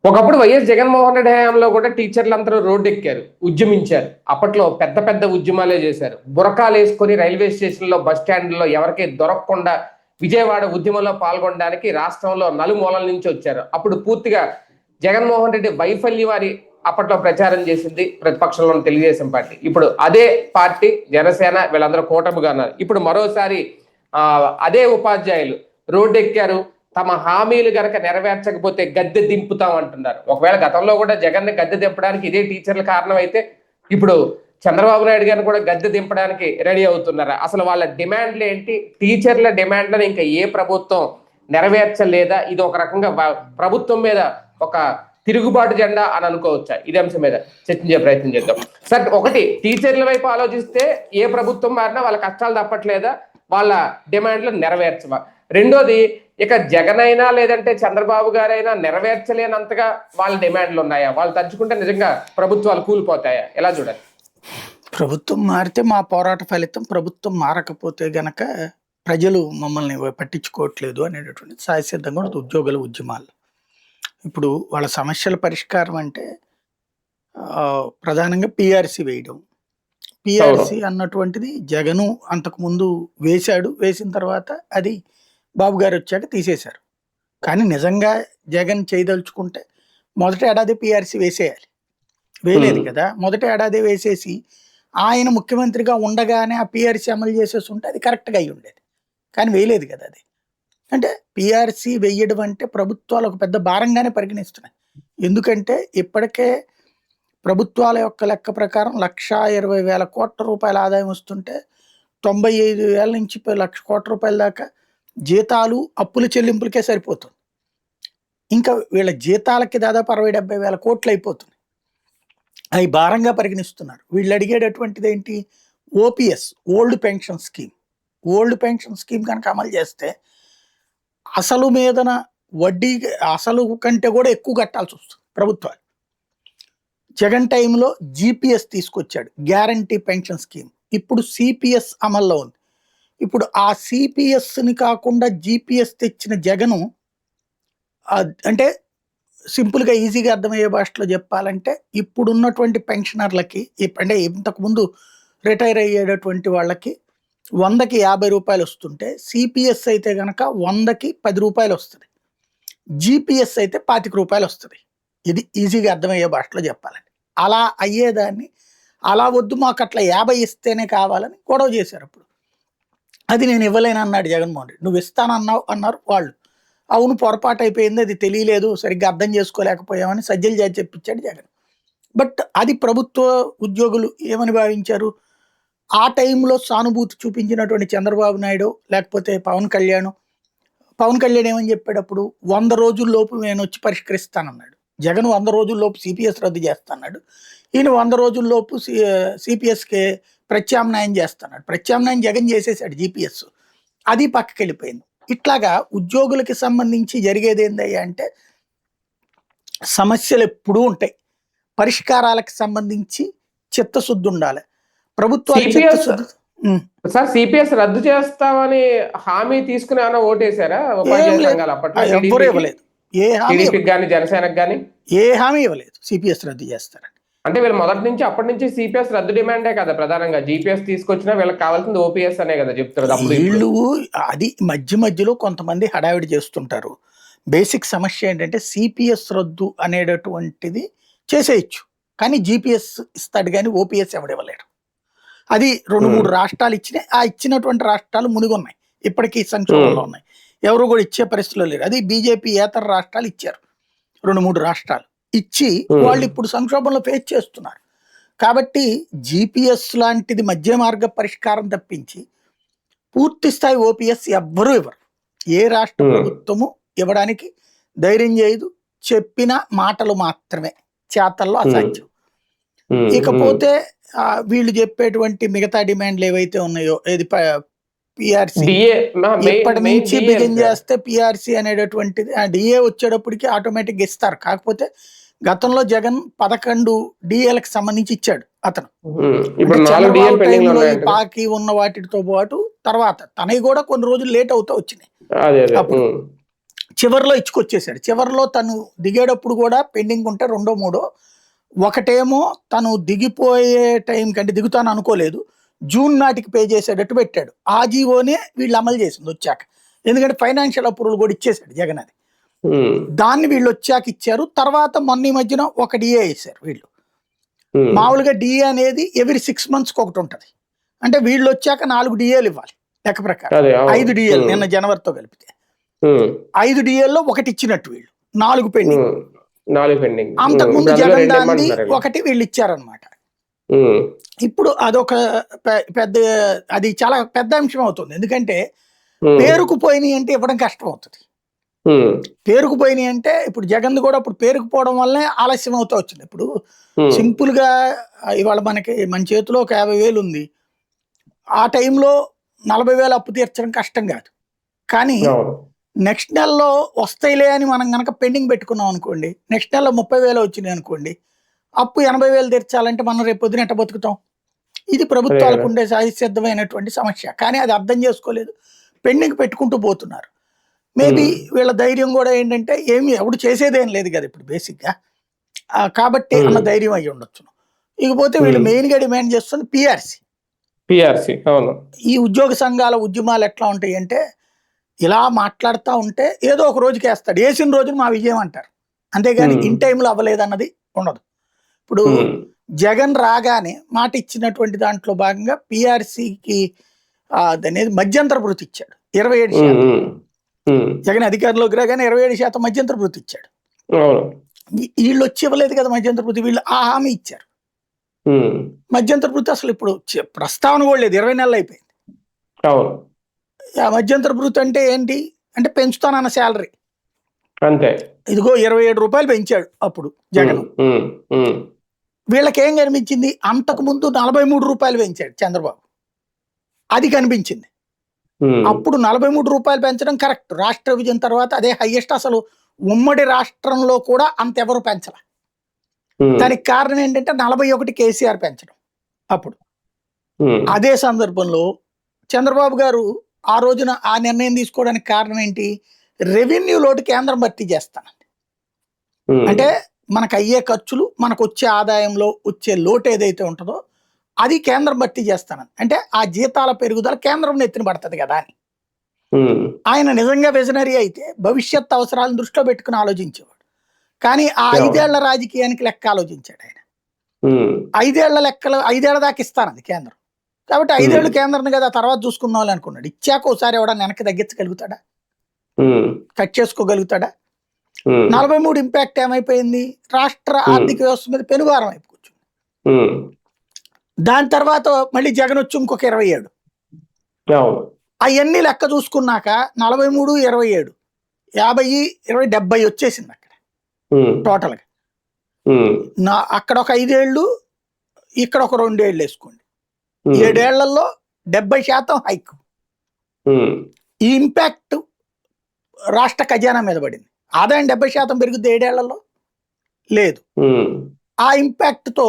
ఒకప్పుడు వైఎస్ జగన్మోహన్ రెడ్డి హయాంలో కూడా టీచర్లందరూ రోడ్డు ఎక్కారు, ఉద్యమించారు. అప్పట్లో పెద్ద పెద్ద ఉద్యమాలే చేశారు. బురకాలు వేసుకొని రైల్వే స్టేషన్లో, బస్ స్టాండ్లో ఎవరికి దొరకకుండా విజయవాడ ఉద్యమంలో పాల్గొనడానికి రాష్ట్రంలో నలుమూలల నుంచి వచ్చారు. అప్పుడు పూర్తిగా జగన్మోహన్ రెడ్డి వైఫల్యం వారి అప్పట్లో ప్రచారం చేసింది ప్రతిపక్షంలో ఉన్న తెలుగుదేశం పార్టీ. ఇప్పుడు అదే పార్టీ జనసేన వీళ్ళందరూ కూటమిగా ఉన్నారు. ఇప్పుడు మరోసారి అదే ఉపాధ్యాయులు రోడ్డు ఎక్కారు. తమ హామీలు గనక నెరవేర్చకపోతే గద్దె దింపుతాం అంటున్నారు. ఒకవేళ గతంలో కూడా జగన్ ని గద్దె దింపడానికి ఇదే టీచర్ల కారణం అయితే ఇప్పుడు చంద్రబాబు నాయుడు గారిని కూడా గద్దె దింపడానికి రెడీ అవుతున్నారు. అసలు వాళ్ళ డిమాండ్లు ఏంటి? టీచర్ల డిమాండ్లను ఇంకా ఏ ప్రభుత్వం నెరవేర్చలేదా? ఇది ఒక రకంగా ప్రభుత్వం మీద ఒక తిరుగుబాటు జెండా అని అనుకోవచ్చా? ఇదే అంశం మీద చర్చించే ప్రయత్నం చేద్దాం. సార్, ఒకటి, టీచర్ల వైపు ఆలోచిస్తే ఏ ప్రభుత్వం మారినా వాళ్ళ కష్టాలు తప్పట్లేదా? వాళ్ళ డిమాండ్లు నెరవేర్చవా? రెండోది, ఇక జగన్ అయినా లేదంటే చంద్రబాబు గారైనా నెరవేర్చలేనంతగా వాళ్ళ డిమాండ్లు ఉన్నాయా? వాళ్ళు తలుచుకుంటే నిజంగా ప్రభుత్వాలు కూలిపోతాయా? ఎలా చూడాలి? ప్రభుత్వం మారితే మా పోరాట ఫలితం, ప్రభుత్వం మారకపోతే గనక ప్రజలు మమ్మల్ని పట్టించుకోవట్లేదు అనేటటువంటి సహసిద్ధంగా ఉంటుంది ఉద్యోగుల ఉద్యమాలు. ఇప్పుడు వాళ్ళ సమస్యల పరిష్కారం అంటే ప్రధానంగా పిఆర్సి వేయడం. పిఆర్సి అన్నటువంటిది జగను అంతకుముందు వేశాడు, వేసిన తర్వాత అది బాబు గారు వచ్చాక తీసేశారు. కానీ నిజంగా జగన్ చేయదలుచుకుంటే మొదటి ఏడాది పిఆర్సి వేసేయాలి, వేయలేదు కదా. మొదటి ఏడాది వేసేసి ఆయన ముఖ్యమంత్రిగా ఉండగానే ఆ పిఆర్సి అమలు చేసేసి ఉంటే అది కరెక్ట్గా అయ్యి ఉండేది. కానీ వేయలేదు కదా. అది అంటే పిఆర్సి వేయడం అంటే ప్రభుత్వాలు ఒక పెద్ద భారంగానే పరిగణిస్తున్నాయి. ఎందుకంటే ఇప్పటికే ప్రభుత్వాల యొక్క లెక్క ప్రకారం 1,20,000 కోట్ల రూపాయల ఆదాయం వస్తుంటే 95,000 నుంచి 1,00,000 కోట్ల రూపాయల దాకా జీతాలు అప్పుల చెల్లింపులకే సరిపోతుంది. ఇంకా వీళ్ళ జీతాలకి దాదాపు 60,000-70,000 కోట్లు అయిపోతుంది. అవి భారంగా పరిగణిస్తున్నారు. వీళ్ళు అడిగేటటువంటిది ఏంటి? OPS, old pension scheme. Old pension scheme కనుక అమలు చేస్తే అసలు మీదన వడ్డీ, అసలు కంటే కూడా ఎక్కువ కట్టాల్సి వస్తుంది ప్రభుత్వాలు. జగన్ టైంలో జీపీఎస్ తీసుకొచ్చాడు, గ్యారంటీ పెన్షన్ స్కీమ్. ఇప్పుడు సిపిఎస్ అమల్లో ఉంది. ఇప్పుడు ఆ సిపిఎస్ని కాకుండా జీపీఎస్ తెచ్చిన జగను అంటే సింపుల్గా ఈజీగా అర్థమయ్యే భాషలో చెప్పాలంటే ఇప్పుడున్నటువంటి పెన్షనర్లకి, అంటే ఇంతకుముందు రిటైర్ అయ్యేటటువంటి వాళ్ళకి 100కి 50 రూపాయలు వస్తుంటే సిపిఎస్ అయితే కనుక 100కి 10 రూపాయలు వస్తుంది, జీపీఎస్ అయితే 25 రూపాయలు వస్తుంది. ఇది ఈజీగా అర్థమయ్యే భాషలో చెప్పాలండి. అలా అయ్యేదాన్ని అలా వద్దు, మాకు అట్లా 50 ఇస్తేనే కావాలని గొడవ చేశారు. అప్పుడు అది నేను ఇవ్వలేను అన్నాడు జగన్మోహన్ రెడ్డి. నువ్వు ఇస్తానన్నావు అన్నారు వాళ్ళు. అవును, పొరపాటు అయిపోయింది, అది తెలియలేదు, సరిగ్గా అర్థం చేసుకోలేకపోయామని సజ్జలు చేసి చెప్పించాడు జగన్. బట్ అది ప్రభుత్వ ఉద్యోగులు ఏమని భావించారు? ఆ టైంలో సానుభూతి చూపించినటువంటి చంద్రబాబు నాయుడు లేకపోతే పవన్ కళ్యాణ్ ఏమని చెప్పేటప్పుడు 100 రోజుల్లోపు నేను వచ్చి పరిష్కరిస్తానన్నాడు. జగన్ 100 రోజుల్లోపు సిపిఎస్ రద్దు చేస్తాడు. ఈయన 100 రోజుల్లోపు సిపిఎస్కి ప్రత్యామ్నాయం చేస్తున్నాడు. ప్రత్యామ్నాయం జగన్ చేసేసాడు జీపీఎస్, అది పక్కకి వెళ్ళిపోయింది. ఇట్లాగా ఉద్యోగులకి సంబంధించి జరిగేది ఏందయ్యా అంటే సమస్యలు ఎప్పుడూ ఉంటాయి, పరిష్కారాలకు సంబంధించి చిత్తశుద్ధి ఉండాలి. ప్రభుత్వాలు చిత్తశుద్ధి. సార్, సిపిఎస్ రద్దు చేస్తామని హామీ తీసుకుని ఏమైనా ఓటేశారా ఉపాధ్యాయ సంఘాలు? అప్పట్లో ఎవ్వరూ ఇవ్వలేదు, ఏ హామీ కానీ జనసేనకు కానీ ఏ హామీ ఇవ్వలేదు సిపిఎస్ రద్దు చేస్తారని. అంటే వీళ్ళు మొదటి నుంచి అప్పటి నుంచి సిపిఎస్ రద్దు డిమాండే కదా ప్రధానంగా. జీపీఎస్ తీసుకొచ్చినా వీళ్ళకి కావాల్సింది ఓపీఎస్ అనే కదా చెప్తారు వీళ్ళు. అది మధ్యలో కొంతమంది హడావిడి చేస్తుంటారు. బేసిక్ సమస్య ఏంటంటే సిపిఎస్ రద్దు అనేటటువంటిది చేసేయచ్చు, కానీ జీపీఎస్ ఇస్తాడు కానీ ఓపీఎస్ ఎవడివ్వలేడు. అది 2-3 రాష్ట్రాలు ఇచ్చినాయి. ఆ ఇచ్చినటువంటి రాష్ట్రాలు మునిగున్నాయి, ఇప్పటికీ సంక్షోభంలో ఉన్నాయి, ఎవరు కూడా ఇచ్చే పరిస్థితిలో లేరు. అది బీజేపీ ఏతర రాష్ట్రాలు ఇచ్చారు, 2-3 రాష్ట్రాలు ఇచ్చి వాళ్ళు ఇప్పుడు సంక్షోభంలో ఫేస్ చేస్తున్నారు. కాబట్టి జీపీఎస్ లాంటిది మధ్య మార్గ పరిష్కారం తప్పించి పూర్తి స్థాయి ఓపీఎస్ ఎవ్వరూ ఇవ్వరు. ఏ రాష్ట్ర ప్రభుత్వము ఇవ్వడానికి ధైర్యం చేయదు. చెప్పిన మాటలు మాత్రమే, చేతల్లో అసాధ్యం. ఇకపోతే వీళ్ళు చెప్పేటువంటి మిగతా డిమాండ్లు ఏవైతే ఉన్నాయో, ఏది పిఆర్సి ఇప్పటి నుంచి బిగిన్ చేస్తే పిఆర్సి అనేటటువంటిది డిఏ వచ్చేటప్పటికి ఆటోమేటిక్గా ఇస్తారు. కాకపోతే గతంలో జగన్ 11 డిఏలకు సంబంధించి ఇచ్చాడు అతను. చంద్రబాబు టైంలో ఈ పాకి ఉన్న వాటితో పాటు తర్వాత తనవి కూడా కొన్ని రోజులు లేట్ అవుతూ వచ్చినాయి. అప్పుడు చివరిలో ఇచ్చుకొచ్చేసాడు. చివరిలో తను దిగేటప్పుడు కూడా పెండింగ్ ఉంటే రెండో మూడో, ఒకటేమో తను దిగిపోయే టైం కంటే దిగుతాను అనుకోలేదు, జూన్ నాటికి పే చేసేటట్టు పెట్టాడు. ఆ జీవోనే వీళ్ళు అమలు చేసింది వచ్చాక. ఎందుకంటే ఫైనాన్షియల్ అప్రూవల్ కూడా ఇచ్చేసాడు జగన్ అది. దాన్ని వీళ్ళు వచ్చాక ఇచ్చారు. తర్వాత మొన్న ఈ మధ్యన ఒక డిఏ వేశారు వీళ్ళు. మామూలుగా డిఏ అనేది ఎవ్రీ 6 months ఒకటి ఉంటుంది. అంటే వీళ్ళు వచ్చాక 4 డిఏలు ఇవ్వాలి లెక్క ప్రకారం. 5 డిఏలు నిన్న జనవరితో కలిపితే 5 డిఏల్లో ఒకటి ఇచ్చినట్టు వీళ్ళు, 4 పెండింగ్. అంతకుముందు జగన్ దాన్ని ఒకటి వీళ్ళు ఇచ్చారనమాట. ఇప్పుడు అదొక పెద్ద, అది చాలా పెద్ద అంశం అవుతుంది. ఎందుకంటే పేరుకుపోయినాయి అంటే ఇవ్వడం కష్టం అవుతుంది. పేరుకుపోయినాయి అంటే ఇప్పుడు జగన్ కూడా ఇప్పుడు పేరుకుపోవడం వల్లనే ఆలస్యం అవుతూ వచ్చింది. ఇప్పుడు సింపుల్ గా ఇవాళ మనకి మన చేతిలో ఒక 50,000 ఉంది. ఆ టైంలో 40,000 అప్పు తీర్చడం కష్టం కాదు. కానీ నెక్స్ట్ నెలలో వస్తాయిలే అని మనం కనుక పెండింగ్ పెట్టుకున్నాం అనుకోండి, నెక్స్ట్ నెలలో 30,000 వచ్చినాయి అనుకోండి, అప్పు 80,000 తీర్చాలంటే మనం రేపు పొద్దున ఎట్ట బతుకుతాం? ఇది ప్రభుత్వాలకు ఉండే సహజసిద్ధమైనటువంటి సమస్య. కానీ అది అర్థం చేసుకోలేదు, పెండింగ్ పెట్టుకుంటూ పోతున్నారు. మేబీ వీళ్ళ ధైర్యం కూడా ఏంటంటే ఏమి ఎవడు చేసేదేం లేదు కదా ఇప్పుడు బేసిక్గా, కాబట్టి అన్న ధైర్యం అయ్యి ఉండొచ్చు. ఇకపోతే వీళ్ళు మెయిన్ గా డిమాండ్ చేస్తుంది పిఆర్సి. ఈ ఉద్యోగ సంఘాల ఉద్యమాలు ఎట్లా ఉంటాయి అంటే, ఇలా మాట్లాడుతూ ఉంటే ఏదో ఒక రోజుకి వేస్తాడు, వేసిన రోజున మా విజయం అంటారు, అంతేగాని ఇన్ టైంలో అవ్వలేదు అన్నది ఉండదు. ఇప్పుడు జగన్ రాగానే మాట ఇచ్చినటువంటి దాంట్లో భాగంగా పిఆర్సికి అనేది మధ్యంతర భృతి ఇచ్చాడు 27%. జగన్ అధికారంలోకి రాగానే 27% మధ్యంతర భృతి ఇచ్చాడు. వీళ్ళు వచ్చి ఇవ్వలేదు కదా మధ్యంతర భృతి, వీళ్ళు ఆ హామీ ఇచ్చారు. మధ్యంతర భృతి అసలు ఇప్పుడు ప్రస్తావన కూడా లేదు, 20 నెలలు అయిపోయింది. మధ్యంతర భృతి అంటే ఏంటి అంటే పెంచుతానన్న శాలరీ అంతే, ఇదిగో 27 రూపాయలు పెంచాడు అప్పుడు జగన్. వీళ్ళకేం కనిపించింది, అంతకు ముందు 43 రూపాయలు పెంచాడు చంద్రబాబు, అది కనిపించింది. అప్పుడు 43 రూపాయలు పెంచడం కరెక్ట్, రాష్ట్ర విభజన తర్వాత అదే హైయెస్ట్. అసలు ఉమ్మడి రాష్ట్రంలో కూడా అంతెవరు పెంచలే. దానికి కారణం ఏంటంటే 41 కేసీఆర్ పెంచడం అప్పుడు. అదే సందర్భంలో చంద్రబాబు గారు ఆ రోజున ఆ నిర్ణయం తీసుకోవడానికి కారణం ఏంటి, రెవెన్యూ లోటు కేంద్రం భర్తీ చేస్తానండి. అంటే మనకు అయ్యే ఖర్చులు, మనకు వచ్చే ఆదాయంలో వచ్చే లోటు ఏదైతే ఉంటుందో అది కేంద్రం భర్తీ చేస్తానని. అంటే ఆ జీతాల పెరుగుదల కేంద్రం నెత్తిన పడుతుంది కదా అని. ఆయన నిజంగా విజనరీ అయితే భవిష్యత్ అవసరాలను దృష్టిలో పెట్టుకుని ఆలోచించేవాడు. కానీ ఆ 5 ఏళ్ల రాజకీయానికి లెక్క ఆలోచించాడు ఆయన. 5 ఏళ్ల లెక్కలు 5 ఏళ్ల దాకా ఇస్తానంది కేంద్రం, కాబట్టి 5 ఏళ్ళు కేంద్రం కదా తర్వాత చూసుకుందాం అనుకున్నాడు. ఇచ్చాక ఒకసారి ఎవడన్నా వెనక్కి తగ్గించగలుగుతాడా, కట్ చేసుకోగలుగుతాడా? 43 ఇంపాక్ట్ ఏమైపోయింది, రాష్ట్ర ఆర్థిక వ్యవస్థ మీద పెనుభారం అయిపోవచ్చు. దాని తర్వాత మళ్ళీ జగన్ వచ్చి ఇంకొక 27, అవన్నీ లెక్క చూసుకున్నాక 43, 27, 50, 20, 70 వచ్చేసింది అక్కడ టోటల్గా. అక్కడ ఒక 5 ఏళ్ళు, ఇక్కడ ఒక 2 ఏళ్ళు వేసుకోండి, 7 ఏళ్లలో 70% హైక్. ఈ ఇంపాక్ట్ రాష్ట్ర ఖజానా మీద పడింది. ఆదాయం 70% పెరుగుద్ది 7 ఏళ్లలో లేదు. ఆ ఇంపాక్ట్తో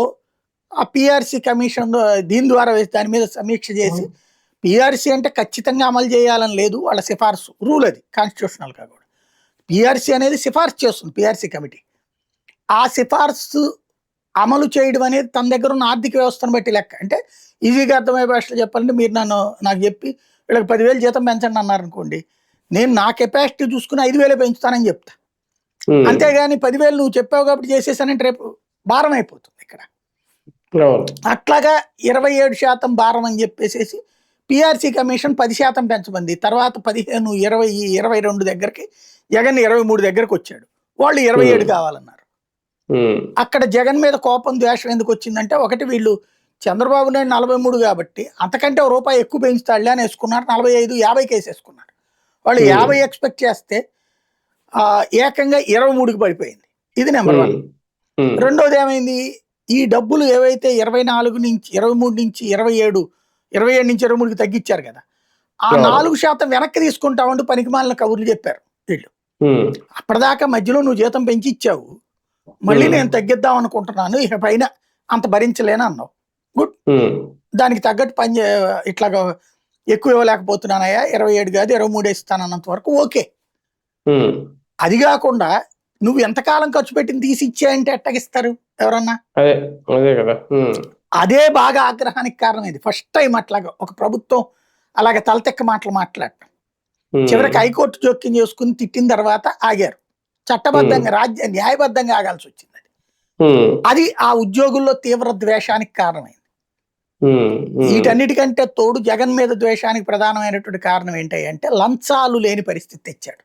ఆ పిఆర్సి కమిషన్ దీని ద్వారా వేసి దాని మీద సమీక్ష చేసి, పిఆర్సి అంటే ఖచ్చితంగా అమలు చేయాలని లేదు, వాళ్ళ సిఫార్సు రూల్, అది కాన్స్టిట్యూషనల్గా కూడా. పిఆర్సి అనేది సిఫార్సు చేస్తుంది పిఆర్సి కమిటీ. ఆ సిఫార్సు అమలు చేయడం అనేది తన దగ్గర ఉన్న ఆర్థిక వ్యవస్థను బట్టి లెక్క. అంటే ఈజీగా అర్థమయ్యే భాషలో చెప్పాలంటే, మీరు నాకు చెప్పి వీళ్ళకి 10,000 జీతం పెంచండి అన్నారు అనుకోండి, నేను నా కెపాసిటీ చూసుకుని 5,000 పెంచుతానని చెప్తా. అంతేగాని 10,000 నువ్వు చెప్పావు కాబట్టి చేసేసానంటే రేపు భారం అయిపోతుంది ఇక్కడ. అట్లాగా 27% భారం అని చెప్పేసి పిఆర్సి కమిషన్ 10% పెంచమంది. తర్వాత 15, 20, 22 దగ్గరికి జగన్ 23 దగ్గరకు వచ్చాడు. వాళ్ళు 27 కావాలన్నారు. అక్కడ జగన్ మీద కోపం, ద్వేషం ఎందుకు వచ్చిందంటే, ఒకటి వీళ్ళు చంద్రబాబు నాయుడు 43 కాబట్టి అంతకంటే ₹1 ఎక్కువ పెంచుతాడులే అని వేసుకున్నారు. 45, 50 కేసు వేసుకున్నారు. వాళ్ళు 50 ఎక్స్పెక్ట్ చేస్తే ఏకంగా 23కి పడిపోయింది. ఇది నెంబర్ 1. రెండోది ఏమైంది, ఈ డబ్బులు ఏవైతే 24 నుంచి 23 నుంచి 27 నుంచి 23కి తగ్గించారు కదా, ఆ 4% వెనక్కి తీసుకుంటామంటూ పనికిమాలిన కబుర్లు చెప్పారు వీళ్ళు. అప్పటిదాకా మధ్యలో నువ్వు జీతం పెంచి ఇచ్చావు, మళ్ళీ నేను తగ్గిద్దాం అనుకుంటున్నాను, ఇక పైన అంత భరించలేను అన్నావు. గుడ్, దానికి తగ్గట్టు ఇట్లాగా ఎక్కువ ఇవ్వలేకపోతున్నానయ్యా, 27 కాదు 23 ఇస్తానన్నంత వరకు ఓకే. ఉమ్, అది కాకుండా నువ్వు ఎంతకాలం ఖర్చు పెట్టింది తీసి ఇచ్చేయంటే ఎట్టగిస్తారు ఎవరన్నా? అదే అదే కదా. అదే బాగా ఆగ్రహానికి కారణం ఇది. ఫస్ట్ టైం అట్లాగా ఒక ప్రభుత్వం అలాగే తలతెక్క మాటలు మాట్లాడటం. చివరికి హైకోర్టు జోక్యం చేసుకుని తిట్టిన తర్వాత ఆగారు. చట్టబద్ధంగా న్యాయబద్ధంగా ఆగాల్సి వచ్చింది. అది ఆ ఉద్యోగుల్లో తీవ్ర ద్వేషానికి కారణమైంది. వీటన్నిటికంటే తోడు జగన్ మీద ద్వేషానికి ప్రధానమైనటువంటి కారణం ఏంటంటే లంచాలు లేని పరిస్థితి తెచ్చాడు.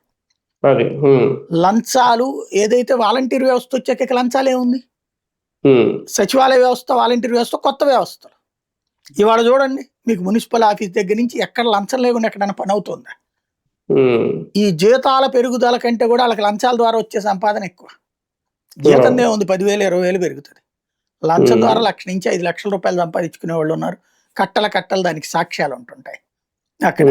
లంచాలు ఏదైతే వాలంటీర్ వ్యవస్థ వచ్చాక ఇక లంచాలు ఏముంది? సచివాలయ వ్యవస్థ, వాలంటీర్ వ్యవస్థ కొత్త వ్యవస్థలు. ఇవాళ చూడండి, మీకు మున్సిపల్ ఆఫీస్ దగ్గర నుంచి ఎక్కడ లంచం లేకుండా ఎక్కడైనా పని అవుతుందా? ఈ జీతాల పెరుగుదల కంటే కూడా వాళ్ళకి లంచాల ద్వారా వచ్చే సంపాదన ఎక్కువ. జీతందే ఉంది 10,000 20,000 పెరుగుతుంది. లంచం ద్వారా 1,00,000 నుంచి 5,00,000 రూపాయలు సంపాదించుకునే వాళ్ళు ఉన్నారు. కట్టలు దానికి సాక్ష్యాలు ఉంటుంటాయి అక్కడ.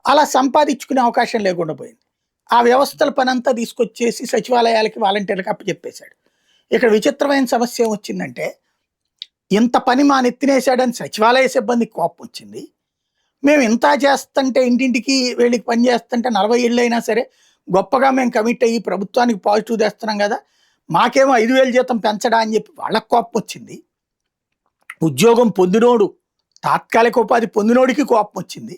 అలా సంపాదించుకునే అవకాశం లేకుండా పోయింది. ఆ వ్యవస్థల పని అంతా తీసుకొచ్చేసి సచివాలయాలకి, వాలంటీర్లకు అప్పచెప్పేశాడు. ఇక్కడ విచిత్రమైన సమస్య ఏమొచ్చిందంటే, ఇంత పని మా నెత్తినేసాడని సచివాలయ సిబ్బందికి కోపం వచ్చింది. మేము ఇంత చేస్తుంటే, ఇంటింటికి వీళ్ళకి పని చేస్తుంటే 40 ఏళ్ళు అయినా సరే గొప్పగా మేము కమిట్ అయ్యి ప్రభుత్వానికి పాజిటివ్ తెస్తున్నాం కదా, మాకేమో 5,000 జీతం పెంచడా అని చెప్పి వాళ్ళకి కోపం వచ్చింది. ఉద్యోగం పొందినోడు, తాత్కాలిక ఉపాధి పొందినోడికి కోపం వచ్చింది.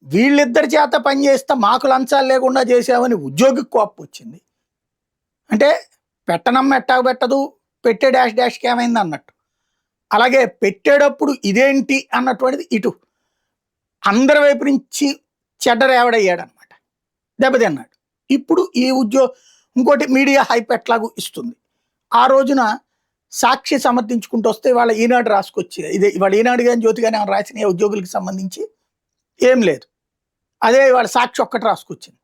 వీళ్ళిద్దరి చేత పని చేస్తే మాకు లంచాలు లేకుండా చేసామని ఉద్యోగికి కోపం వచ్చింది. అంటే పెట్టనమ్మ ఎట్టాగ పెట్టదు, పెట్టే డాష్కి ఏమైంది అన్నట్టు. అలాగే పెట్టేటప్పుడు ఇదేంటి అన్నటువంటిది ఇటు అందరి వైపు నుంచి చెడ్డరేవడయ్యాడు అనమాట, దెబ్బతిన్నాడు. ఇప్పుడు ఈ ఇంకోటి మీడియా హైప్ ఎట్లాగూ ఇస్తుంది. ఆ రోజున సాక్షి సమర్థించుకుంటూ వస్తే వాళ్ళ ఈనాడు రాసుకొచ్చి, ఇవాళ ఈనాడు కానీ జ్యోతి కానీ రాసిన ఉద్యోగులకు సంబంధించి ఏం లేదు. అదే ఇవాళ సాక్షి ఒక్కటి రాసుకొచ్చింది.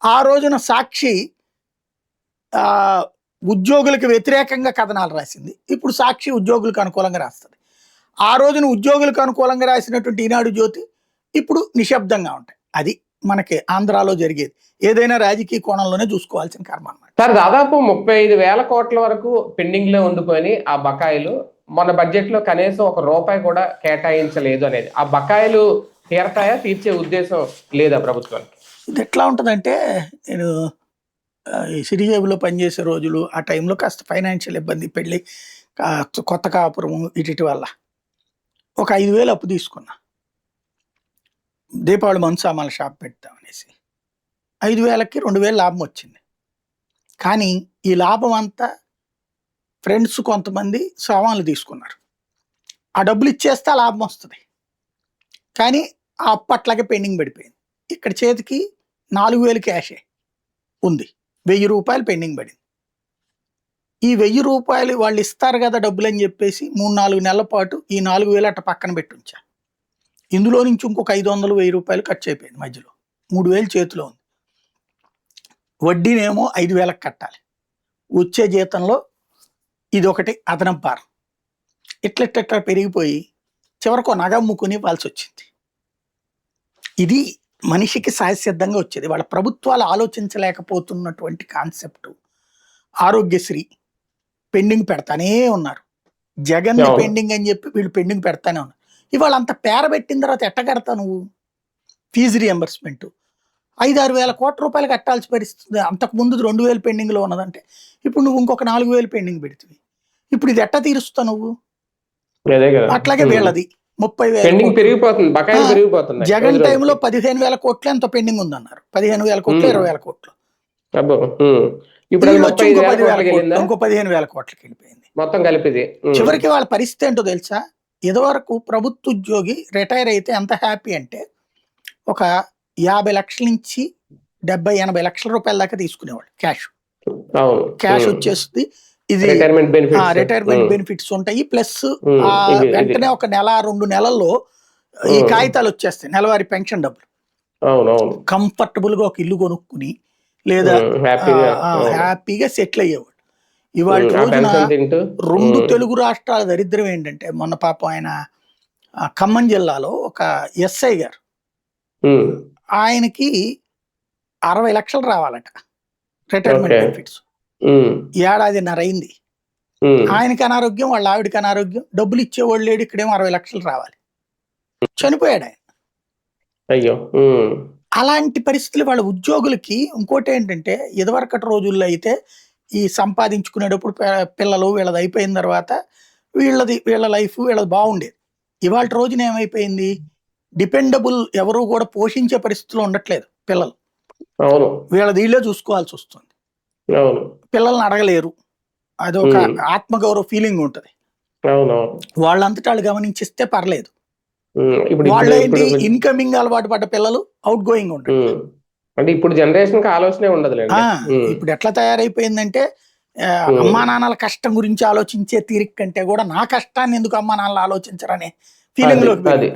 ఆ రోజున సాక్షి ఉద్యోగులకు వ్యతిరేకంగా కథనాలు రాసింది. ఇప్పుడు సాక్షి ఉద్యోగులకు అనుకూలంగా రాస్తుంది. ఆ రోజున ఉద్యోగులకు అనుకూలంగా రాసినటువంటి ఈనాడు, జ్యోతి ఇప్పుడు నిశ్శబ్దంగా ఉంటాయి. అది మనకి ఆంధ్రాలో జరిగేది. ఏదైనా రాజకీయ కోణంలోనే చూసుకోవాల్సిన కర్మ అన్నమాట. సార్, దాదాపు 35,000 కోట్ల వరకు పెండింగ్ లో ఉండిపోయి ఆ బకాయిలు మన బడ్జెట్ లో కనీసం ₹1 కూడా కేటాయించలేదు అనేది. ఆ బకాయిలు తీరతాయా, తీర్చే ఉద్దేశం లేదా ప్రభుత్వానికి? ఇది ఎట్లా ఉంటుందంటే, నేను ఈ సిరిజేబులో పనిచేసే రోజులు ఆ టైంలో కాస్త ఫైనాన్షియల్ ఇబ్బంది, పెళ్ళి, కొత్త కాపురము, ఇటు వల్ల ఒక 5,000 అప్పు తీసుకున్నా. దీపావళి మనసామాల షాప్ పెడతామనేసి 5,000కి 2,000 లాభం వచ్చింది. కానీ ఈ లాభం అంతా ఫ్రెండ్స్ కొంతమంది సామాన్లు తీసుకున్నారు. ఆ డబ్బులు ఇచ్చేస్తే ఆ లాభం వస్తుంది. కానీ ఆ అప్పు అట్లాగే పెండింగ్ పడిపోయింది. ఇక్కడ చేతికి 4,000 క్యాషే ఉంది, ₹1,000 పెండింగ్ పడింది. ఈ ₹1,000 వాళ్ళు ఇస్తారు కదా డబ్బులు అని చెప్పేసి 3-4 నెలల పాటు ఈ 4,000 అట్ట పక్కన పెట్టి ఉంచా. ఇందులో నుంచి ఇంకొక 500 ₹1,000 ఖర్చు అయిపోయింది. మధ్యలో 3,000 చేతిలో ఉంది. వడ్డీనేమో 5,000 కట్టాలి. వచ్చే జీతంలో ఇది ఒకటి అదనం భారం. ఇట్లా పెరిగిపోయి చివరకు నగ అమ్ముకుని ఇవ్వాల్సి వచ్చింది. ఇది మనిషికి సహజసిద్ధంగా వచ్చేది. వాళ్ళ ప్రభుత్వాలు ఆలోచించలేకపోతున్నటువంటి కాన్సెప్ట్. ఆరోగ్యశ్రీ పెండింగ్ పెడతానే ఉన్నారు. జగన్ పెండింగ్ అని చెప్పి వీళ్ళు పెండింగ్ పెడతానే ఉన్నారు. ఇవాళ అంత పేర పెట్టిన తర్వాత ఎట్ట కడతా నువ్వు? ఫీజు రియంబర్స్మెంట్ 5-6 వేల కోట్ల రూపాయలు కట్టాల్సి పరిస్థితుంది. అంతకుముందు 2,000 పెండింగ్లో ఉన్నదంటే ఇప్పుడు నువ్వు ఇంకొక 4,000 పెండింగ్ పెడుతుంది. ఇప్పుడు ఇది ఎట్ట తీరుస్తావు నువ్వు? అట్లాగే వీళ్ళది 30,000 పెరిగిపోతుంది. జగన్ టైంలో 15,000 కోట్లు ఎంతో పెండింగ్ ఉందన్నారు. 15,000 కోట్లు, 20,000 కోట్లు. ఇంకో 15,000 కోట్లకి వెళ్ళిపోయింది మొత్తం కలిపి. చివరికి వాళ్ళ పరిస్థితి ఏంటో తెలుసా? ఇదివరకు ప్రభుత్వ ఉద్యోగి రిటైర్ అయితే ఎంత హ్యాపీ అంటే, ఒక 50 లక్షల నుంచి 70-80 లక్షల రూపాయల దాకా తీసుకునేవాడు క్యాష్ వచ్చేస్తుంది. ఇది రిటైర్మెంట్ బెనిఫిట్స్ ఉంటాయి. ప్లస్ వెంటనే ఒక 1-2 నెలల్లో ఈ కాగితాలు వచ్చేస్తాయి, నెలవారీ పెన్షన్ డబ్బులు. కంఫర్టబుల్ గా ఒక ఇల్లు కొనుక్కుని లేదా హ్యాపీగా సెటిల్ అయ్యేవాడు. ఇవాళ రోజున 2 తెలుగు రాష్ట్రాల దరిద్రం ఏంటంటే, మొన్న పాపం ఆయన ఖమ్మం జిల్లాలో ఒక ఎస్ఐ గారు, ఆయనకి 60 లక్షలు రావాలట రిటైర్మెంట్ బెనిఫిట్స్. ఏడాదిన్నర అయింది. ఆయనకి అనారోగ్యం, వాళ్ళ ఆవిడకి అనారోగ్యం, డబ్బులు ఇచ్చేవాళ్ళు లేడు. ఇక్కడేమో 60 లక్షలు రావాలి. చనిపోయాడు ఆయన. అయ్యో. అలాంటి పరిస్థితులు వాళ్ళ ఉద్యోగులకి ఇంకోటి ఏంటంటే ఇదివరకటి రోజుల్లో అయితే ఈ సంపాదించుకునేటప్పుడు పిల్లలు వీళ్ళది అయిపోయిన తర్వాత వీళ్ళ లైఫ్ వీళ్ళది బాగుండేది. ఇవాళ రోజున ఏమైపోయింది, డిపెండబుల్ ఎవరు కూడా పోషించే పరిస్థితుల్లో ఉండట్లేదు పిల్లలు. అవును వీళ్ళది వీళ్ళే చూసుకోవాల్సి వస్తుంది. అవును పిల్లల్ని అడగలేరు. అదొక ఆత్మగౌరవ ఫీలింగ్ ఉంటుంది. అవునవును. వాళ్ళంతటా వాళ్ళు గమనించిస్తే పర్లేదు. ఇప్పుడు వాళ్ళు ఇప్పుడు ఏంటి, ఇప్పుడు ఇన్కమింగ్ అలవాటు పడ్డ పిల్లలు అవుట్ గోయింగ్ ఉండదు. అంటే ఇప్పుడు జనరేషన్ కి ఆలోచనే ఉండదులేండి. ఇప్పుడు ఎట్లా తయారైపోయిందంటే అమ్మా నాన్నల కష్టం గురించి ఆలోచించే తీరిక కంటే కూడా నా కష్టాన్ని ఎందుకు అమ్మా నాన్నలు ఆలోచించరనే ఫీలింగ్ లోకి అది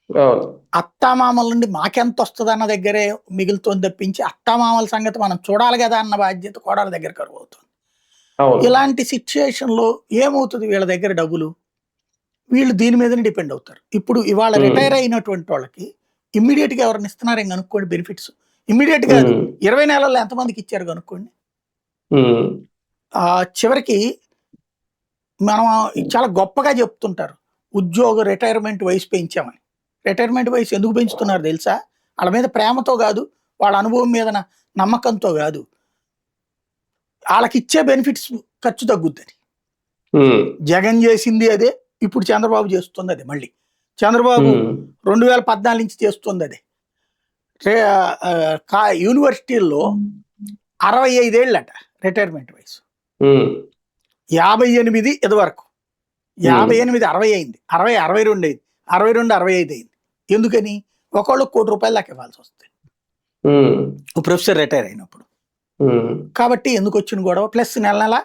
అవును. అత్తామామల నుండి మాకెంత వస్తుంది అన్న దగ్గరే మిగులుతోంది తప్పించి అత్తామామల సంగతి మనం చూడాలి కదా అన్న బాధ్యత కోడల దగ్గర కరువు అవుతుంది. అవును. ఇలాంటి సిచ్యుయేషన్ లో ఏమవుతుంది, వీళ్ళ దగ్గర డబ్బులు వీళ్ళు దీని మీదనే డిపెండ్ అవుతారు. ఇప్పుడు ఇవాళ రిటైర్ అయినటువంటి వాళ్ళకి ఇమ్మీడియట్ గా ఎవరిని ఇస్తున్నారని కనుక్కోండి బెనిఫిట్స్. ఇమ్మీడియట్ గా 20 నెలల్లో ఎంతమందికి ఇచ్చారు కనుక్కోండి. చివరికి మనం చాలా గొప్పగా చెప్తుంటారు ఉద్యోగ రిటైర్మెంట్ వయసు పెంచామని. రిటైర్మెంట్ వయసు ఎందుకు పెంచుతున్నారు తెలుసా? వాళ్ళ మీద ప్రేమతో కాదు, వాళ్ళ అనుభవం మీద నమ్మకంతో కాదు, వాళ్ళకి ఇచ్చే బెనిఫిట్స్ ఖర్చు తగ్గుద్దని. జగన్ చేసింది అదే, ఇప్పుడు చంద్రబాబు చేస్తుంది అదే. మళ్ళీ చంద్రబాబు 2014 నుంచి చేస్తుంది అదే. యూనివర్సిటీల్లో 65 ఏళ్ళట రిటైర్మెంట్ వయసు. 58 ఇది వరకు, 58 60 అయింది, 60 62 అయింది, 62 65 అయింది. ఎందుకని? ఒకళ్ళు ₹1 కోటి దాకా ఇవ్వాల్సి వస్తుంది ప్రొఫెసర్ రిటైర్ అయినప్పుడు. కాబట్టి ఎందుకు వచ్చిన గొడవ, ప్లస్ నెల నెల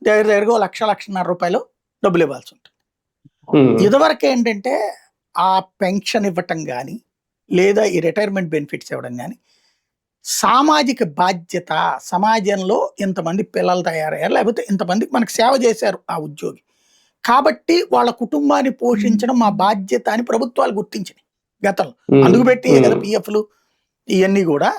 దగ్గరగా ₹1,00,000-1,50,000 డబ్బులు ఇవ్వాల్సి ఉంటుంది. ఇదివరకు ఏంటంటే ఆ పెన్షన్ ఇవ్వటం కానీ లేదా ఈ రిటైర్మెంట్ బెనిఫిట్స్ ఇవ్వడం కానీ సామాజిక బాధ్యత, సమాజంలో ఇంతమంది పిల్లలు తయారయ్యారు లేకపోతే ఇంతమందికి మనకు సేవ చేశారు ఆ ఉద్యోగి, కాబట్టి వాళ్ళ కుటుంబాన్ని పోషించడం మా బాధ్యత అని ప్రభుత్వాలు గుర్తించినాయి గతంలో. అందుకు పెట్టి కదా పిఎఫ్లు ఇవన్నీ కూడా.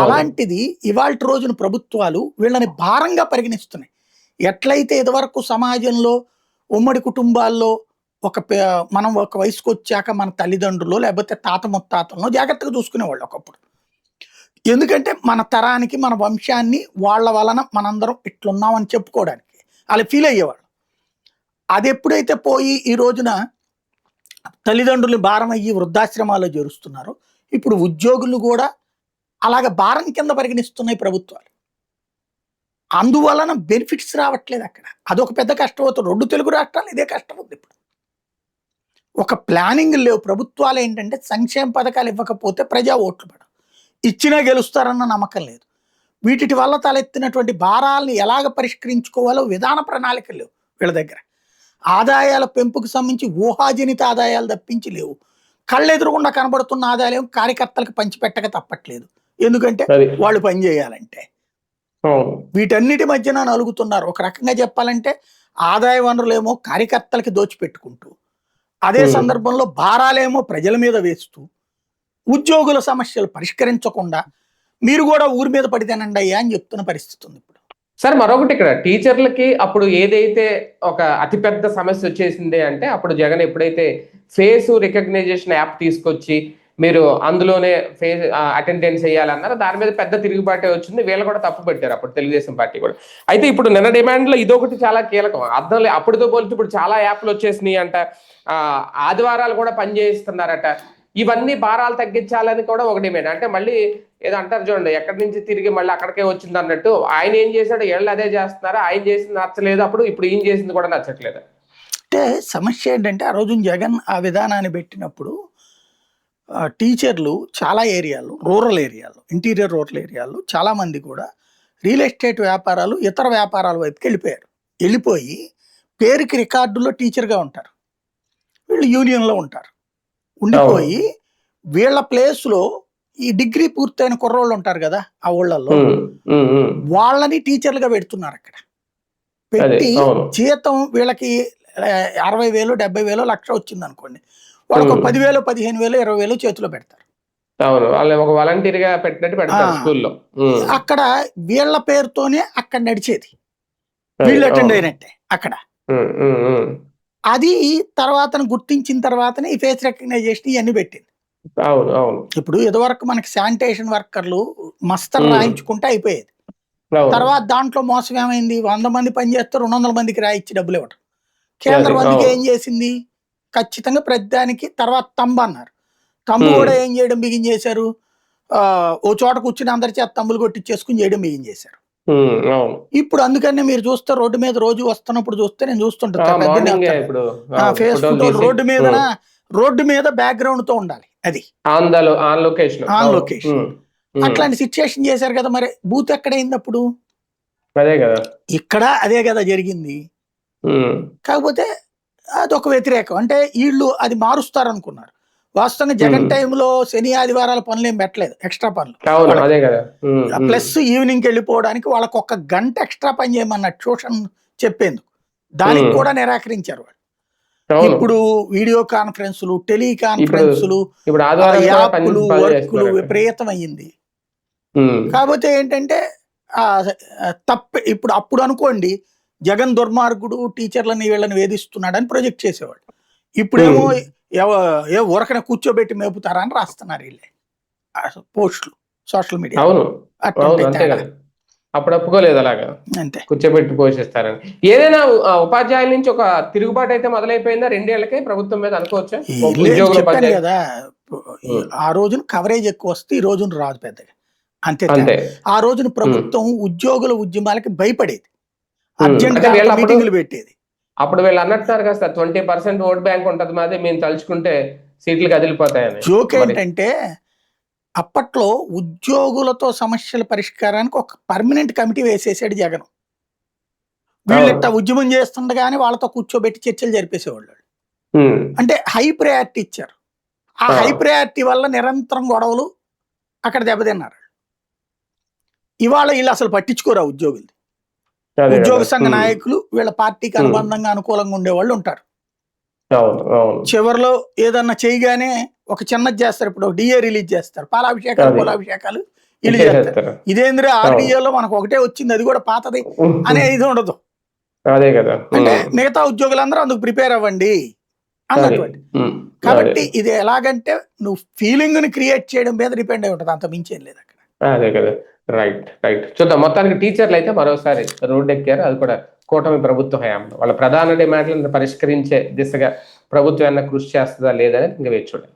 అలాంటిది ఇవాళ రోజున ప్రభుత్వాలు వీళ్ళని భారంగా పరిగణిస్తున్నాయి. ఎట్లయితే ఇదివరకు సమాజంలో ఉమ్మడి కుటుంబాల్లో మనం ఒక వయసుకు వచ్చాక మన తల్లిదండ్రులు లేకపోతే తాత ముత్తాతలను జాగ్రత్తగా చూసుకునేవాళ్ళు ఒకప్పుడు. ఎందుకంటే మన తరానికి మన వంశాన్ని వాళ్ళ వలన మనందరం ఇట్లున్నామని చెప్పుకోవడానికి వాళ్ళు ఫీల్ అయ్యేవాళ్ళు. అది ఎప్పుడైతే పోయి ఈ రోజున తల్లిదండ్రులు భారం అయ్యి వృద్ధాశ్రమాల్లో చేరుస్తున్నారో, ఇప్పుడు ఉద్యోగులు కూడా అలాగ భారం కింద పరిగణిస్తున్నాయి ప్రభుత్వాలు. అందువలన బెనిఫిట్స్ రావట్లేదు అక్కడ. అదొక పెద్ద కష్టం అవుతుంది. 2 తెలుగు రాష్ట్రాలు ఇదే కష్టం ఉంది. ఇప్పుడు ఒక ప్లానింగ్ లేవు. ప్రభుత్వాలు ఏంటంటే సంక్షేమ పథకాలు ఇవ్వకపోతే ప్రజా ఓట్లు పడవు, ఇచ్చినా గెలుస్తారన్న నమ్మకం లేదు. వీటి వల్ల తలెత్తినటువంటి భారాలను ఎలాగ పరిష్కరించుకోవాలో విధాన ప్రణాళికలు లేవు వీళ్ళ దగ్గర. ఆదాయాల పెంపుకు సంబంధించి ఊహాజనిత ఆదాయాలు తప్పించి లేవు. కళ్ళెదురుగుండా కనబడుతున్న ఆదాయాలు కార్యకర్తలకు పంచిపెట్టక తప్పట్లేదు. ఎందుకంటే వాళ్ళు పని చేయాలంటే. వీటన్నిటి మధ్యన నలుగుతున్నారు. ఒక రకంగా చెప్పాలంటే ఆదాయ వనరులేమో కార్యకర్తలకి దోచిపెట్టుకుంటూ, అదే సందర్భంలో భారాలేమో ప్రజల మీద వేస్తూ, ఉద్యోగుల సమస్యలు పరిష్కరించకుండా మీరు కూడా ఊరి మీద పడితేనండి అయ్యా అని చెప్తున్న పరిస్థితి ఉంది ఇప్పుడు. సార్ మరొకటి, ఇక్కడ టీచర్లకి అప్పుడు ఏదైతే ఒక అతిపెద్ద సమస్య వచ్చేసింది అంటే, అప్పుడు జగన్ ఎప్పుడైతే ఫేస్ రికగ్నైజేషన్ యాప్ తీసుకొచ్చి మీరు అందులోనే ఫేస్ అటెండెన్స్ చేయాలన్నారు, దాని మీద పెద్ద తిరుగుబాటే వచ్చింది. వీళ్ళు కూడా తప్పు పెట్టారు అప్పుడు తెలుగుదేశం పార్టీ కూడా. అయితే ఇప్పుడు నిన్న డిమాండ్లో ఇదొకటి చాలా కీలకం. అర్థం అప్పుడుతో పోలిస్తే ఇప్పుడు చాలా యాప్లు వచ్చేసినాయి అంట, ఆదివారాలు కూడా పనిచేస్తున్నారట. ఇవన్నీ భారాలు తగ్గించాలని కూడా ఒక డిమాండ్. అంటే మళ్ళీ ఏదో అంటారు చూడండి, ఎక్కడి నుంచి తిరిగి మళ్ళీ అక్కడికే వచ్చింది అన్నట్టు. ఆయన ఏం చేశాడు, వీళ్ళు అదే చేస్తున్నారా? ఆయన చేసింది నచ్చలేదు అప్పుడు, ఇప్పుడు ఈయన చేసింది కూడా నచ్చట్లేదు. అంటే సమస్య ఏంటంటే ఆ రోజు జగన్ ఆ విధానాన్ని పెట్టినప్పుడు టీచర్లు చాలా ఏరియాల్లో, రూరల్ ఏరియాల్లో, ఇంటీరియర్ రూరల్ ఏరియాల్లో చాలా మంది కూడా రియల్ ఎస్టేట్ వ్యాపారాలు, ఇతర వ్యాపారాల వైపుకి వెళ్ళిపోయి పేరుకి రికార్డుల్లో టీచర్గా ఉంటారు. వీళ్ళు యూనియన్లో ఉంటారు. ఉండిపోయి వీళ్ళ ప్లేస్లో ఈ డిగ్రీ పూర్తయిన కుర్రోళ్ళు ఉంటారు కదా ఆ ఊళ్ళల్లో, వాళ్ళని టీచర్లుగా పెడుతున్నారు. అక్కడ పెట్టి జీతం వీళ్ళకి 60,000 70,000 1,00,000 వచ్చింది అనుకోండి, వాళ్ళకు 10,000 15,000 20,000 చేతిలో పెడతారు. ఒక వాలంటీర్గా పెట్టినట్టు పెడతారు స్కూల్లో. అక్కడ వీళ్ళ పేరుతోనే అక్కడ నడిచేది, వీళ్ళు అటెండ్ అయినట్టే అక్కడ. అది తర్వాత గుర్తించిన తర్వాతనే ఈ ఫేస్ రికగ్నైజేషన్ ఇవన్నీ పెట్టింది. అవును అవును ఇప్పుడు ఇదివరకు మనకి శానిటేషన్ వర్కర్లు మస్తరు ఉమ్, రాయించుకుంటే అయిపోయేది. అవును తర్వాత దాంట్లో మోసం ఏమైంది, 100 మంది పని చేస్తే 200 మందికి రాయిచ్చి డబ్బులు ఇవ్వటం. కేంద్రం అందుకే అవును ఏం చేసింది, ఖచ్చితంగా ప్రతిదానికి తర్వాత తంబు అన్నారు. తంబు ఉమ్, కూడా ఏం చేయడం బిగించేశారు, ఓ చోట కూర్చుని అందరి చేత తంబులు కొట్టించేసుకుని చేయడం బిగించేశారు. అవును ఇప్పుడు అందుకనే మీరు చూస్తే రోడ్డు మీద రోజు వస్తున్నప్పుడు చూస్తే నేను చూస్తుంటా పెద్దని మార్నింగే వస్తారు కదా, ఇప్పుడు అవును ఫేస్ ఫోటోలు ఫోటోలు తీసి రోడ్డు మీదన, రోడ్డు మీద బ్యాక్గ్రౌండ్ తో ఉండాలి అది ఆన్ లొకేషన్ ఆన్ అవును లొకేషన్. అట్లాంటి సిచ్యుయేషన్ చేశారు కదా, మరి బూత్ ఎక్కడైంది అప్పుడు? అదే కదా ఇక్కడ అదే కదా జరిగింది. ఉమ్, కాకపోతే అదొక వ్యతిరేకం, అంటే వీళ్ళు అది మారుస్తారు అనుకున్నారు. వాస్తవంగా జగన్ ఉమ్, టైంలో శని ఆదివారాల పనులు ఏం పెట్టలేదు, ఎక్స్ట్రా పనులు అవును వాళ్ళకి. అదే కదా ప్లస్ ఈవినింగ్కి వెళ్ళిపోవడానికి వాళ్ళకి 1 గంట ఎక్స్ట్రా పని చేయమన్నారు ట్యూషన్ చెప్పేందుకు, దానికి కూడా నిరాకరించారు వాళ్ళు. అవును ఇప్పుడు వీడియో కాన్ఫరెన్సులు, ఇప్పుడు టెలికాన్ఫరెన్సులు, ఇప్పుడు ఆదివారం కూడా యాప్లు, పని వర్కులు చేస్తున్నారట విపరీతం అయ్యింది. ఉమ్, కాకపోతే ఏంటంటే ఆ తప్పే. ఇప్పుడు అప్పుడు అనుకోండి, జగన్ దుర్మార్గుడు, టీచర్లని వీళ్ళని వేధిస్తున్నాడని ప్రొజెక్ట్ చేసేవాడు. ఇప్పుడేమో ఉమ్, ఏ ఊరకనే కూర్చోబెట్టి మేపుతారా అని రాస్తున్నారు వీళ్ళే పోస్టులు సోషల్ మీడియాలో. అవును అవును అట్టుంటాయి అంతే తేడా, కదా అప్పుడు ఒప్పుకోలేదు అలాగా అంతే. కూర్చోబెట్టి పోషిస్తారని. ఏదైనా ఉపాధ్యాయుల నుంచి ఒక తిరుగుబాటు అయితే మొదలైపోయిందా 2 ఏళ్లకే ప్రభుత్వం మీద అనుకోవచ్చా ఏం లేదు ఉద్యోగుల చెప్పాను ఉపాధ్యాయులు? కదా, ఉమ్, ఆ రోజున కవరేజ్ ఎక్కువ వస్తే ఈ రోజున రాదు పెద్దగా, అంతే తేడా. అంతే ఆ రోజున ఉమ్, ప్రభుత్వం ఉద్యోగుల ఉద్యమాలకి భయపడేది, అంటే అర్జెంట్గా అంత మీటింగులు పెట్టేది. అప్పుడు వీళ్ళు అన్నట్టున్నారు కదా సార్ 20% ఓట్ బ్యాంక్ ఉంటది మాది, మేము తలుచుకుంటే సీట్లు కదిలిపోతాయని. జోక్ మరి ఏంటంటే అప్పట్లో ఉద్యోగులతో సమస్యల పరిష్కారానికి ఒక పర్మనెంట్ కమిటీ వేసేసాడు జగన్. అవును వీళ్ళిట్ట ఉద్యమం చేస్తుండగానే వాళ్ళతో కూర్చోబెట్టి చర్చలు జరిపేసేవాళ్ళు. ఉమ్, అంటే హై ప్రయారిటీ ఇచ్చారు. ఆ ఆ, హై ప్రయారిటీ వల్ల నిరంతరం గొడవలు అక్కడ దెబ్బతిన్నారు. ఇవాళ వీళ్ళు అసలు పట్టించుకోరు ఆ ఉద్యోగులు. అదే కదా ఉద్యోగ సంఘ ఉమ్, నాయకులు వీళ్ళ పార్టీకి ఉమ్, అనుబంధంగా అనుకూలంగా ఉండేవాళ్ళు ఉంటారు. అవును అవును చివరిలో ఏదన్నా చేయగానే ఒక చిన్నది చేస్తారు, ఇప్పుడు డిఏ రిలీజ్ చేస్తారు, పాలాభిషేకాలు అది కులాభిషేకాలు వీళ్ళు చేస్తారు. చేసేస్తారు ఇదేంద్రే అవును ఆర్డీఏలో మనకు ఒకటే వచ్చింది, అది కూడా పాతది అనే ఇది ఉండదు. అదే కదా అంటే మిగతా ఉద్యోగులందరూ అందుకు ప్రిపేర్ అవ్వండి అది అన్నటువంటి. ఉమ్, అదే కాబట్టి ఇది ఎలాగంటే నువ్వు ఫీలింగ్ ని క్రియేట్ చేయడం మీద డిపెండ్ అయి ఉంటుంది, అంత మించేం లేదు అక్కడ. అదే కదా రైట్ రైట్ చూద్దాం. మొత్తానికి టీచర్లు అయితే మరోసారి రోడ్డు ఎక్కారు, అది కూడా కూటమి ప్రభుత్వ హయాంలో. వాళ్ళ ప్రధాన డిమాండ్లను పరిష్కరించే దిశగా ప్రభుత్వం ఏమైనా కృషి చేస్తుందా లేదని ఇంకా వేచి చూడాలి.